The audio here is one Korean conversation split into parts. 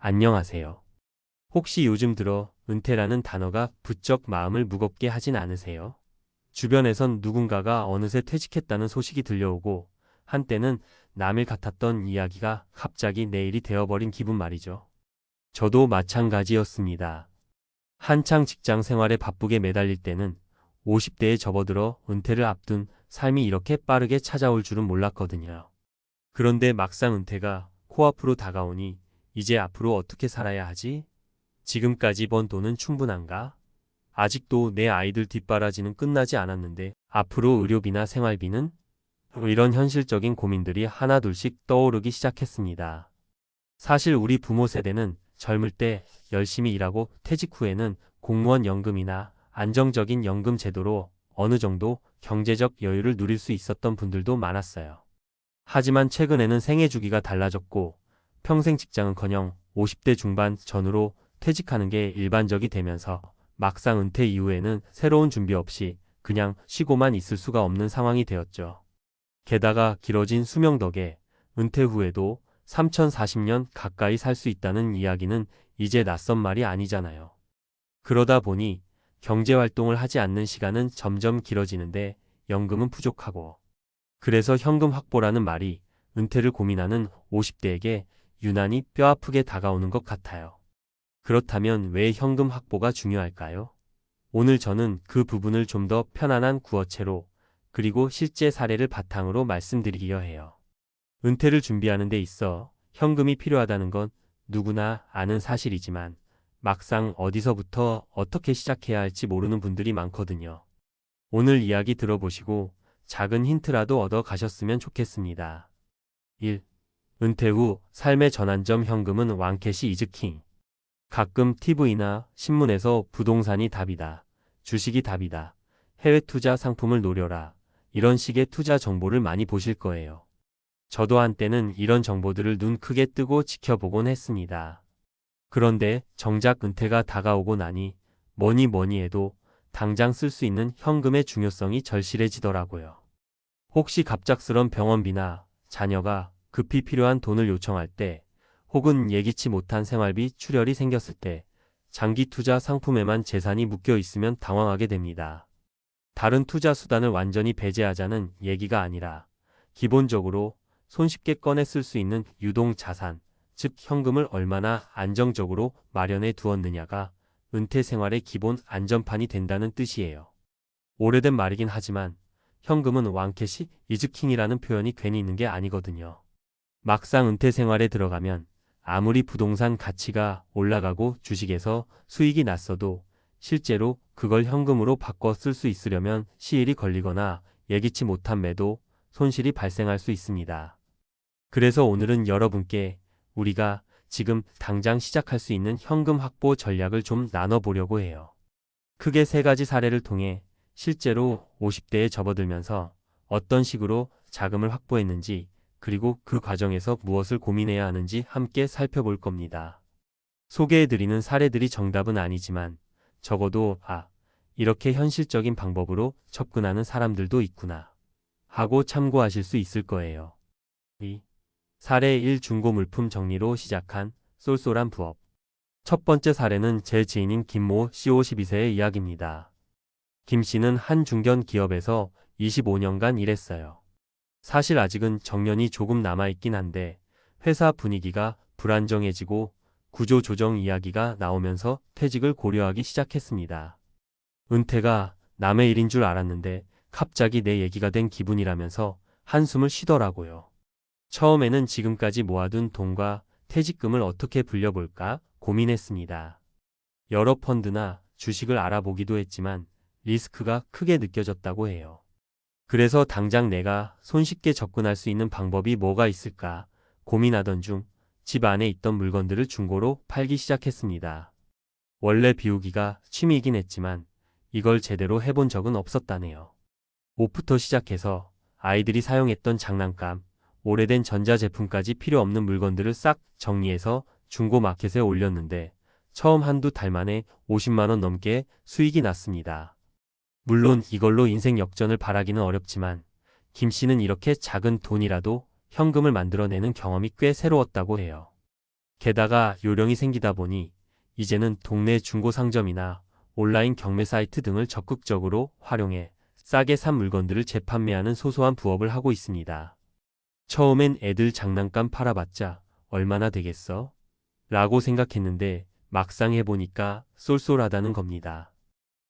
안녕하세요. 혹시 요즘 들어 은퇴라는 단어가 부쩍 마음을 무겁게 하진 않으세요? 주변에선 누군가가 어느새 퇴직했다는 소식이 들려오고 한때는 남일 같았던 이야기가 갑자기 내일이 되어버린 기분 말이죠. 저도 마찬가지였습니다. 한창 직장 생활에 바쁘게 매달릴 때는 50대에 접어들어 은퇴를 앞둔 삶이 이렇게 빠르게 찾아올 줄은 몰랐거든요. 그런데 막상 은퇴가 코앞으로 다가오니 이제 앞으로 어떻게 살아야 하지? 지금까지 번 돈은 충분한가? 아직도 내 아이들 뒷바라지는 끝나지 않았는데 앞으로 의료비나 생활비는? 이런 현실적인 고민들이 하나둘씩 떠오르기 시작했습니다. 사실 우리 부모 세대는 젊을 때 열심히 일하고 퇴직 후에는 공무원 연금이나 안정적인 연금 제도로 어느 정도 경제적 여유를 누릴 수 있었던 분들도 많았어요. 하지만 최근에는 생애 주기가 달라졌고 평생 직장은커녕 50대 중반 전후로 퇴직하는 게 일반적이 되면서 막상 은퇴 이후에는 새로운 준비 없이 그냥 쉬고만 있을 수가 없는 상황이 되었죠. 게다가 길어진 수명 덕에 은퇴 후에도 3040년 가까이 살 수 있다는 이야기는 이제 낯선 말이 아니잖아요. 그러다 보니 경제활동을 하지 않는 시간은 점점 길어지는데 연금은 부족하고 그래서 현금 확보라는 말이 은퇴를 고민하는 50대에게 유난히 뼈아프게 다가오는 것 같아요. 그렇다면 왜 현금 확보가 중요할까요? 오늘 저는 그 부분을 좀 더 편안한 구어체로 그리고 실제 사례를 바탕으로 말씀드리려 해요. 은퇴를 준비하는 데 있어 현금이 필요하다는 건 누구나 아는 사실이지만 막상 어디서부터 어떻게 시작해야 할지 모르는 분들이 많거든요. 오늘 이야기 들어보시고 작은 힌트라도 얻어 가셨으면 좋겠습니다. 1. 은퇴 후 삶의 전환점 현금은 왕캐시 이즈 킹. 가끔 TV나 신문에서 부동산이 답이다. 주식이 답이다. 해외 투자 상품을 노려라. 이런 식의 투자 정보를 많이 보실 거예요. 저도 한때는 이런 정보들을 눈 크게 뜨고 지켜보곤 했습니다. 그런데 정작 은퇴가 다가오고 나니 뭐니 해도 당장 쓸 수 있는 현금의 중요성이 절실해지더라고요. 혹시 갑작스런 병원비나 자녀가 급히 필요한 돈을 요청할 때 혹은 예기치 못한 생활비 출혈이 생겼을 때 장기 투자 상품에만 재산이 묶여 있으면 당황하게 됩니다. 다른 투자 수단을 완전히 배제하자는 얘기가 아니라 기본적으로 손쉽게 꺼내 쓸 수 있는 유동 자산, 즉 현금을 얼마나 안정적으로 마련해 두었느냐가 은퇴 생활의 기본 안전판이 된다는 뜻이에요. 오래된 말이긴 하지만 현금은 왕캐시 이즈 킹이라는 표현이 괜히 있는 게 아니거든요. 막상 은퇴 생활에 들어가면 아무리 부동산 가치가 올라가고 주식에서 수익이 났어도 실제로 그걸 현금으로 바꿔 쓸 수 있으려면 시일이 걸리거나 예기치 못한 매도, 손실이 발생할 수 있습니다. 그래서 오늘은 여러분께 우리가 지금 당장 시작할 수 있는 현금 확보 전략을 좀 나눠보려고 해요. 크게 세 가지 사례를 통해 실제로 50대에 접어들면서 어떤 식으로 자금을 확보했는지 그리고 그 과정에서 무엇을 고민해야 하는지 함께 살펴볼 겁니다. 소개해드리는 사례들이 정답은 아니지만 적어도 이렇게 현실적인 방법으로 접근하는 사람들도 있구나 하고 참고하실 수 있을 거예요. 2. 사례 1. 중고 물품 정리로 시작한 쏠쏠한 부업. 첫 번째 사례는 제 지인인 김모 씨 52세의 이야기입니다. 김 씨는 한 중견 기업에서 25년간 일했어요. 사실 아직은 정년이 조금 남아있긴 한데 회사 분위기가 불안정해지고 구조조정 이야기가 나오면서 퇴직을 고려하기 시작했습니다. 은퇴가 남의 일인 줄 알았는데 갑자기 내 얘기가 된 기분이라면서 한숨을 쉬더라고요. 처음에는 지금까지 모아둔 돈과 퇴직금을 어떻게 불려볼까 고민했습니다. 여러 펀드나 주식을 알아보기도 했지만 리스크가 크게 느껴졌다고 해요. 그래서 당장 내가 손쉽게 접근할 수 있는 방법이 뭐가 있을까 고민하던 중 집 안에 있던 물건들을 중고로 팔기 시작했습니다. 원래 비우기가 취미이긴 했지만 이걸 제대로 해본 적은 없었다네요. 옷부터 시작해서 아이들이 사용했던 장난감, 오래된 전자제품까지 필요 없는 물건들을 싹 정리해서 중고 마켓에 올렸는데 처음 한두 달 만에 50만 원 넘게 수익이 났습니다. 물론 이걸로 인생 역전을 바라기는 어렵지만 김 씨는 이렇게 작은 돈이라도 현금을 만들어내는 경험이 꽤 새로웠다고 해요. 게다가 요령이 생기다 보니 이제는 동네 중고 상점이나 온라인 경매 사이트 등을 적극적으로 활용해 싸게 산 물건들을 재판매하는 소소한 부업을 하고 있습니다. 처음엔 애들 장난감 팔아봤자 얼마나 되겠어? 라고 생각했는데 막상 해보니까 쏠쏠하다는 겁니다.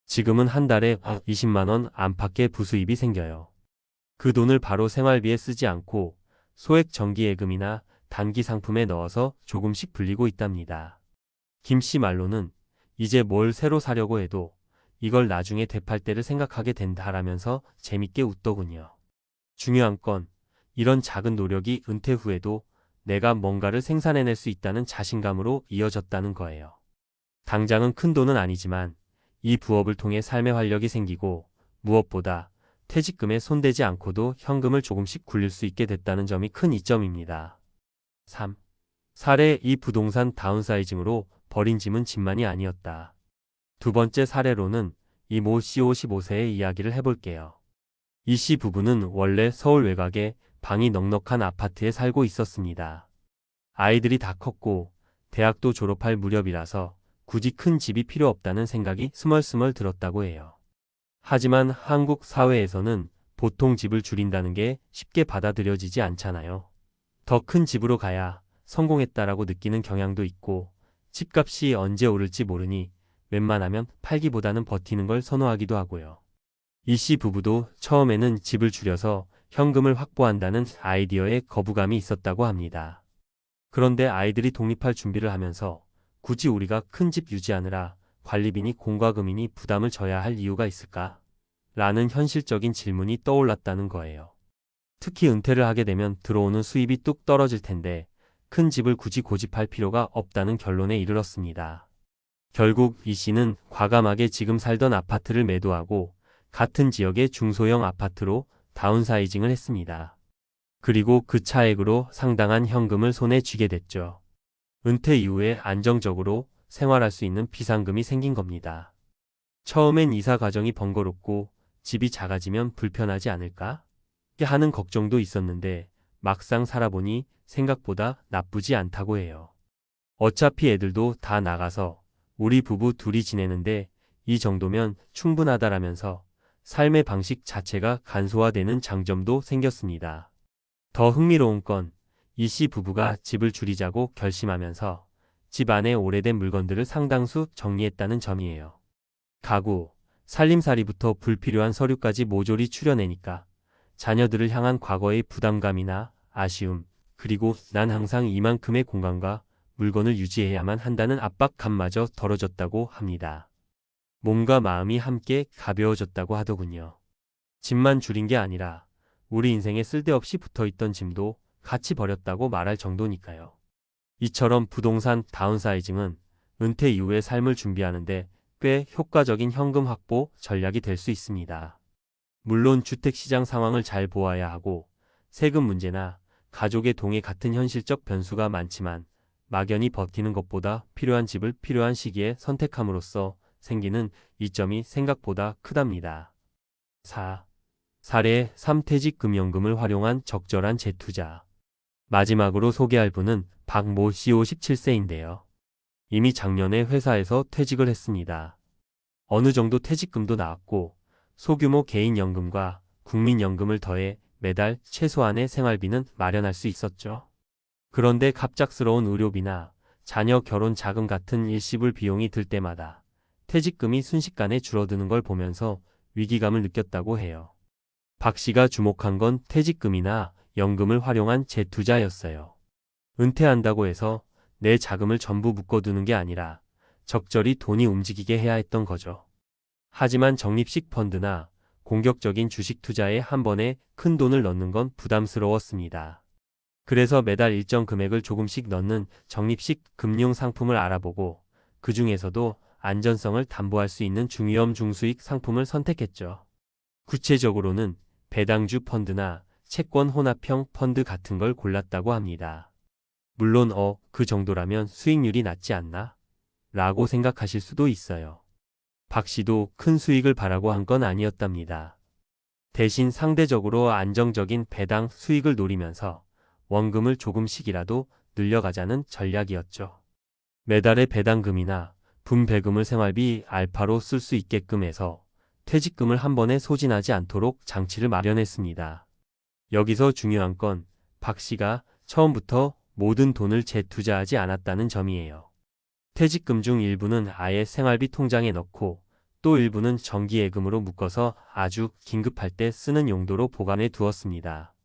지금은 한 달에 20만 원 안팎의 부수입이 생겨요. 그 돈을 바로 생활비에 쓰지 않고 소액 정기예금이나 단기 상품에 넣어서 조금씩 불리고 있답니다. 김 씨 말로는 이제 뭘 새로 사려고 해도 이걸 나중에 되팔 때를 생각하게 된다라면서 재밌게 웃더군요. 중요한 건 이런 작은 노력이 은퇴 후에도 내가 뭔가를 생산해낼 수 있다는 자신감으로 이어졌다는 거예요. 당장은 큰 돈은 아니지만 이 부업을 통해 삶의 활력이 생기고 무엇보다 퇴직금에 손대지 않고도 현금을 조금씩 굴릴 수 있게 됐다는 점이 큰 이점입니다. 3. 사례 이 부동산 다운사이징으로 버린 짐은 짐만이 아니었다. 두 번째 사례로는 이 모 씨 55세의 이야기를 해볼게요. 이 씨 부부는 원래 서울 외곽에 방이 넉넉한 아파트에 살고 있었습니다. 아이들이 다 컸고 대학도 졸업할 무렵이라서 굳이 큰 집이 필요 없다는 생각이 스멀스멀 들었다고 해요. 하지만 한국 사회에서는 보통 집을 줄인다는 게 쉽게 받아들여지지 않잖아요. 더 큰 집으로 가야 성공했다라고 느끼는 경향도 있고 집값이 언제 오를지 모르니 웬만하면 팔기보다는 버티는 걸 선호하기도 하고요. 이 씨 부부도 처음에는 집을 줄여서 현금을 확보한다는 아이디어에 거부감이 있었다고 합니다. 그런데 아이들이 독립할 준비를 하면서 굳이 우리가 큰 집 유지하느라 관리비니 공과금이니 부담을 져야 할 이유가 있을까? 라는 현실적인 질문이 떠올랐다는 거예요. 특히 은퇴를 하게 되면 들어오는 수입이 뚝 떨어질 텐데 큰 집을 굳이 고집할 필요가 없다는 결론에 이르렀습니다. 결국 이 씨는 과감하게 지금 살던 아파트를 매도하고 같은 지역의 중소형 아파트로 다운사이징을 했습니다. 그리고 그 차액으로 상당한 현금을 손에 쥐게 됐죠. 은퇴 이후에 안정적으로 생활할 수 있는 비상금이 생긴 겁니다. 처음엔 이사 과정이 번거롭고 집이 작아지면 불편하지 않을까? 하는 걱정도 있었는데 막상 살아보니 생각보다 나쁘지 않다고 해요. 어차피 애들도 다 나가서 우리 부부 둘이 지내는데 이 정도면 충분하다라면서 삶의 방식 자체가 간소화되는 장점도 생겼습니다. 더 흥미로운 건 이 씨 부부가 집을 줄이자고 결심하면서 집 안에 오래된 물건들을 상당수 정리했다는 점이에요. 가구, 살림살이부터 불필요한 서류까지 모조리 추려내니까 자녀들을 향한 과거의 부담감이나 아쉬움, 그리고 난 항상 이만큼의 공간과 물건을 유지해야만 한다는 압박감마저 덜어졌다고 합니다. 몸과 마음이 함께 가벼워졌다고 하더군요. 짐만 줄인 게 아니라 우리 인생에 쓸데없이 붙어있던 짐도 같이 버렸다고 말할 정도니까요. 이처럼 부동산 다운사이징은 은퇴 이후의 삶을 준비하는데 꽤 효과적인 현금 확보 전략이 될 수 있습니다. 물론 주택시장 상황을 잘 보아야 하고 세금 문제나 가족의 동의 같은 현실적 변수가 많지만 막연히 버티는 것보다 필요한 집을 필요한 시기에 선택함으로써 생기는 이점이 생각보다 크답니다. 4. 사례 3. 퇴직금연금을 활용한 적절한 재투자. 마지막으로 소개할 분은 박모 씨 57세인데요. 이미 작년에 회사에서 퇴직을 했습니다. 어느 정도 퇴직금도 나왔고 소규모 개인연금과 국민연금을 더해 매달 최소한의 생활비는 마련할 수 있었죠. 그런데 갑작스러운 의료비나 자녀 결혼 자금 같은 일시불 비용이 들 때마다 퇴직금이 순식간에 줄어드는 걸 보면서 위기감을 느꼈다고 해요. 박 씨가 주목한 건 퇴직금이나 연금을 활용한 재투자였어요. 은퇴한다고 해서 내 자금을 전부 묶어두는 게 아니라 적절히 돈이 움직이게 해야 했던 거죠. 하지만 적립식 펀드나 공격적인 주식 투자에 한 번에 큰 돈을 넣는 건 부담스러웠습니다. 그래서 매달 일정 금액을 조금씩 넣는 적립식 금융 상품을 알아보고 그 중에서도 안전성을 담보할 수 있는 중위험 중수익 상품을 선택했죠. 구체적으로는 배당주 펀드나 채권 혼합형 펀드 같은 걸 골랐다고 합니다. 물론 그 정도라면 수익률이 낮지 않나? 라고 생각하실 수도 있어요. 박 씨도 큰 수익을 바라고 한 건 아니었답니다. 대신 상대적으로 안정적인 배당 수익을 노리면서 원금을 조금씩이라도 늘려가자는 전략이었죠. 매달의 배당금이나 분배금을 생활비 알파로 쓸 수 있게끔 해서 퇴직금을 한 번에 소진하지 않도록 장치를 마련했습니다. 여기서 중요한 건 박 씨가 처음부터 모든 돈을 재투자하지 않았다는 점이에요. 퇴직금 중 일부는 아예 생활비 통장에 넣고 또 일부는 정기예금으로 묶어서 아주 긴급할 때 쓰는 용도로 보관해 두었습니다.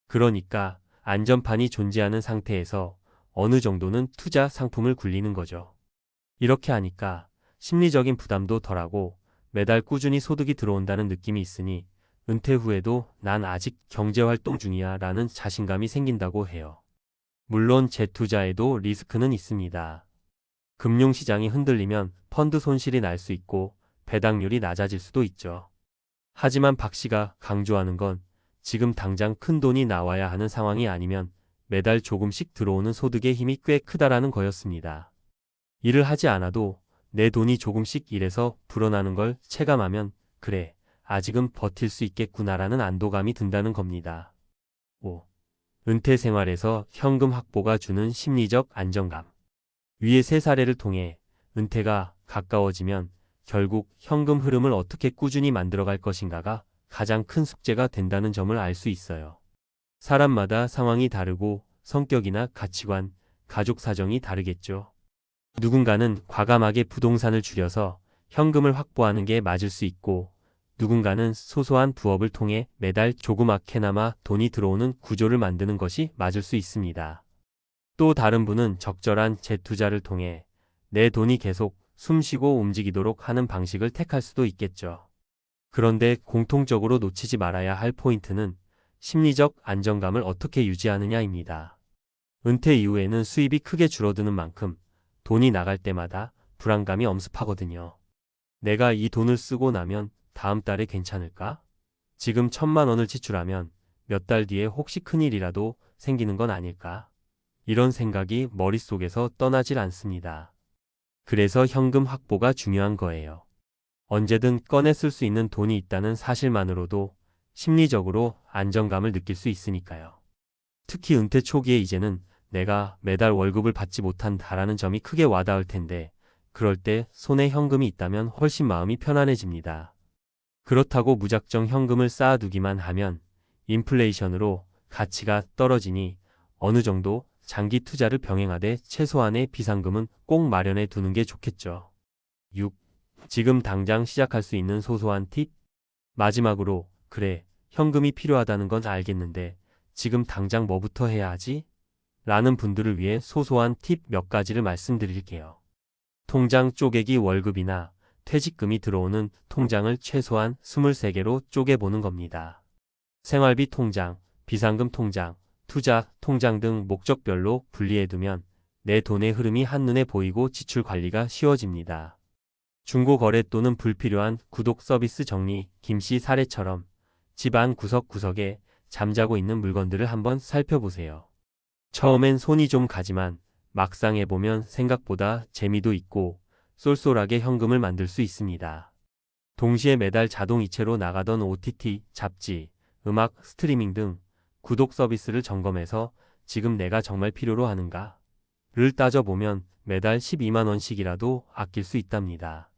그러니까 안전판이 존재하는 상태에서 어느 정도는 투자 상품을 굴리는 거죠. 이렇게 하니까 심리적인 부담도 덜하고 매달 꾸준히 소득이 들어온다는 느낌이 있으니 은퇴 후에도 난 아직 경제활동 중이야 라는 자신감이 생긴다고 해요. 물론 재투자에도 리스크는 있습니다. 금융시장이 흔들리면 펀드 손실이 날 수 있고 배당률이 낮아질 수도 있죠. 하지만 박 씨가 강조하는 건 지금 당장 큰 돈이 나와야 하는 상황이 아니면 매달 조금씩 들어오는 소득의 힘이 꽤 크다라는 거였습니다. 일을 하지 않아도 내 돈이 조금씩 일해서 불어나는 걸 체감하면 그래, 아직은 버틸 수 있겠구나라는 안도감이 든다는 겁니다. 5. 은퇴 생활에서 현금 확보가 주는 심리적 안정감. 위의 세 사례를 통해 은퇴가 가까워지면 결국 현금 흐름을 어떻게 꾸준히 만들어갈 것인가가 가장 큰 숙제가 된다는 점을 알 수 있어요. 사람마다 상황이 다르고 성격이나 가치관, 가족 사정이 다르겠죠. 누군가는 과감하게 부동산을 줄여서 현금을 확보하는 게 맞을 수 있고 누군가는 소소한 부업을 통해 매달 조그맣게나마 돈이 들어오는 구조를 만드는 것이 맞을 수 있습니다. 또 다른 분은 적절한 재투자를 통해 내 돈이 계속 숨쉬고 움직이도록 하는 방식을 택할 수도 있겠죠. 그런데 공통적으로 놓치지 말아야 할 포인트는 심리적 안정감을 어떻게 유지하느냐입니다. 은퇴 이후에는 수입이 크게 줄어드는 만큼 돈이 나갈 때마다 불안감이 엄습하거든요. 내가 이 돈을 쓰고 나면 다음 달에 괜찮을까? 지금 1,000만 원을 지출하면 몇 달 뒤에 혹시 큰일이라도 생기는 건 아닐까? 이런 생각이 머릿속에서 떠나질 않습니다. 그래서 현금 확보가 중요한 거예요. 언제든 꺼내 쓸 수 있는 돈이 있다는 사실만으로도 심리적으로 안정감을 느낄 수 있으니까요. 특히 은퇴 초기에 이제는 내가 매달 월급을 받지 못한다라는 점이 크게 와닿을 텐데 그럴 때 손에 현금이 있다면 훨씬 마음이 편안해집니다. 그렇다고 무작정 현금을 쌓아두기만 하면 인플레이션으로 가치가 떨어지니 어느 정도 장기 투자를 병행하되 최소한의 비상금은 꼭 마련해 두는 게 좋겠죠. 6. 지금 당장 시작할 수 있는 소소한 팁? 마지막으로, 그래, 현금이 필요하다는 건 알겠는데 지금 당장 뭐부터 해야 하지? 라는 분들을 위해 소소한 팁 몇 가지를 말씀드릴게요. 통장 쪼개기. 월급이나 퇴직금이 들어오는 통장을 최소한 23개로 쪼개보는 겁니다. 생활비 통장, 비상금 통장, 투자 통장 등 목적별로 분리해두면 내 돈의 흐름이 한눈에 보이고 지출 관리가 쉬워집니다. 중고거래 또는 불필요한 구독 서비스 정리. 김씨 사례처럼 집 안 구석구석에 잠자고 있는 물건들을 한번 살펴보세요. 처음엔 손이 좀 가지만 막상 해보면 생각보다 재미도 있고 쏠쏠하게 현금을 만들 수 있습니다. 동시에 매달 자동이체로 나가던 OTT, 잡지, 음악, 스트리밍 등 구독 서비스를 점검해서 지금 내가 정말 필요로 하는가를 따져보면 매달 12만 원씩이라도 아낄 수 있답니다.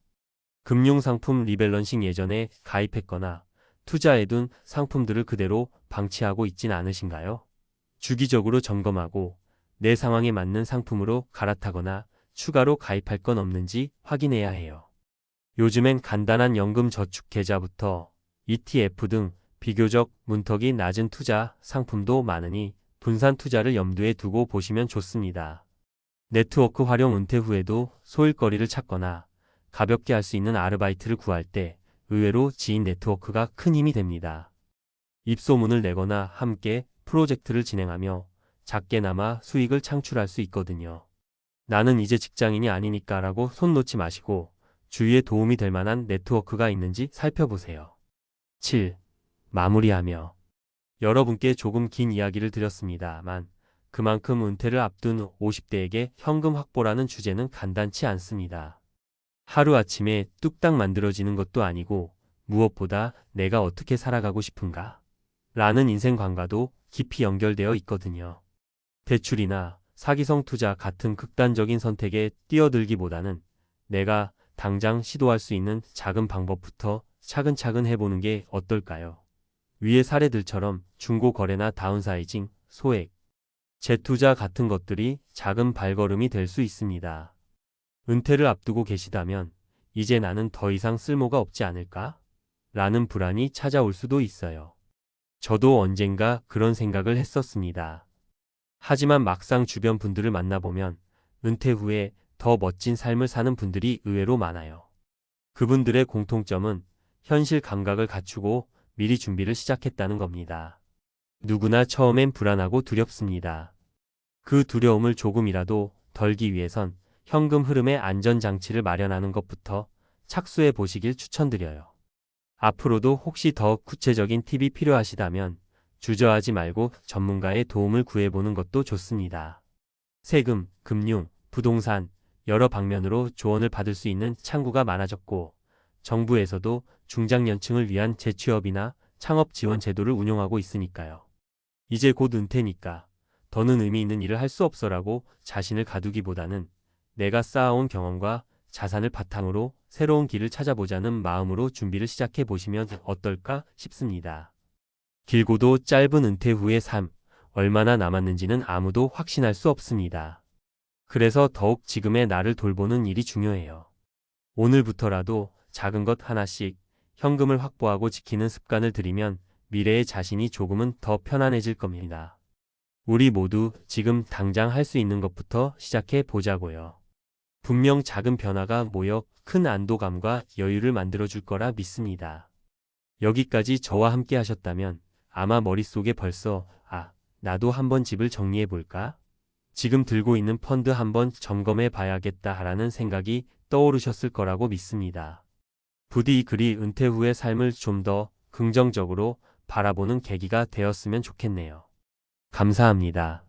금융상품 리밸런싱. 예전에 가입했거나 투자해둔 상품들을 그대로 방치하고 있진 않으신가요? 주기적으로 점검하고 내 상황에 맞는 상품으로 갈아타거나 추가로 가입할 건 없는지 확인해야 해요. 요즘엔 간단한 연금 저축 계좌부터 ETF 등 비교적 문턱이 낮은 투자 상품도 많으니 분산 투자를 염두에 두고 보시면 좋습니다. 네트워크 활용. 은퇴 후에도 소일거리를 찾거나 가볍게 할 수 있는 아르바이트를 구할 때 의외로 지인 네트워크가 큰 힘이 됩니다. 입소문을 내거나 함께 프로젝트를 진행하며 작게나마 수익을 창출할 수 있거든요. 나는 이제 직장인이 아니니까 라고 손 놓지 마시고 주위에 도움이 될 만한 네트워크가 있는지 살펴보세요. 7. 마무리하며. 여러분께 조금 긴 이야기를 드렸습니다만 그만큼 은퇴를 앞둔 50대에게 현금 확보라는 주제는 간단치 않습니다. 하루아침에 뚝딱 만들어지는 것도 아니고 무엇보다 내가 어떻게 살아가고 싶은가? 라는 인생관과도 깊이 연결되어 있거든요. 대출이나 사기성 투자 같은 극단적인 선택에 뛰어들기보다는 내가 당장 시도할 수 있는 작은 방법부터 차근차근 해보는 게 어떨까요? 위의 사례들처럼 중고 거래나 다운사이징, 소액, 재투자 같은 것들이 작은 발걸음이 될 수 있습니다. 은퇴를 앞두고 계시다면 이제 나는 더 이상 쓸모가 없지 않을까? 라는 불안이 찾아올 수도 있어요. 저도 언젠가 그런 생각을 했었습니다. 하지만 막상 주변 분들을 만나보면 은퇴 후에 더 멋진 삶을 사는 분들이 의외로 많아요. 그분들의 공통점은 현실 감각을 갖추고 미리 준비를 시작했다는 겁니다. 누구나 처음엔 불안하고 두렵습니다. 그 두려움을 조금이라도 덜기 위해선 현금 흐름의 안전장치를 마련하는 것부터 착수해 보시길 추천드려요. 앞으로도 혹시 더 구체적인 팁이 필요하시다면 주저하지 말고 전문가의 도움을 구해보는 것도 좋습니다. 세금, 금융, 부동산, 여러 방면으로 조언을 받을 수 있는 창구가 많아졌고, 정부에서도 중장년층을 위한 재취업이나 창업 지원 제도를 운영하고 있으니까요. 이제 곧 은퇴니까 더는 의미 있는 일을 할 수 없어라고 자신을 가두기보다는 내가 쌓아온 경험과 자산을 바탕으로 새로운 길을 찾아보자는 마음으로 준비를 시작해 보시면 어떨까 싶습니다. 길고도 짧은 은퇴 후의 삶, 얼마나 남았는지는 아무도 확신할 수 없습니다. 그래서 더욱 지금의 나를 돌보는 일이 중요해요. 오늘부터라도 작은 것 하나씩 현금을 확보하고 지키는 습관을 들이면 미래의 자신이 조금은 더 편안해질 겁니다. 우리 모두 지금 당장 할 수 있는 것부터 시작해 보자고요. 분명 작은 변화가 모여 큰 안도감과 여유를 만들어줄 거라 믿습니다. 여기까지 저와 함께 하셨다면 아마 머릿속에 벌써 나도 한번 집을 정리해 볼까? 지금 들고 있는 펀드 한번 점검해 봐야겠다 하라는 생각이 떠오르셨을 거라고 믿습니다. 부디 이 글이 은퇴 후의 삶을 좀 더 긍정적으로 바라보는 계기가 되었으면 좋겠네요. 감사합니다.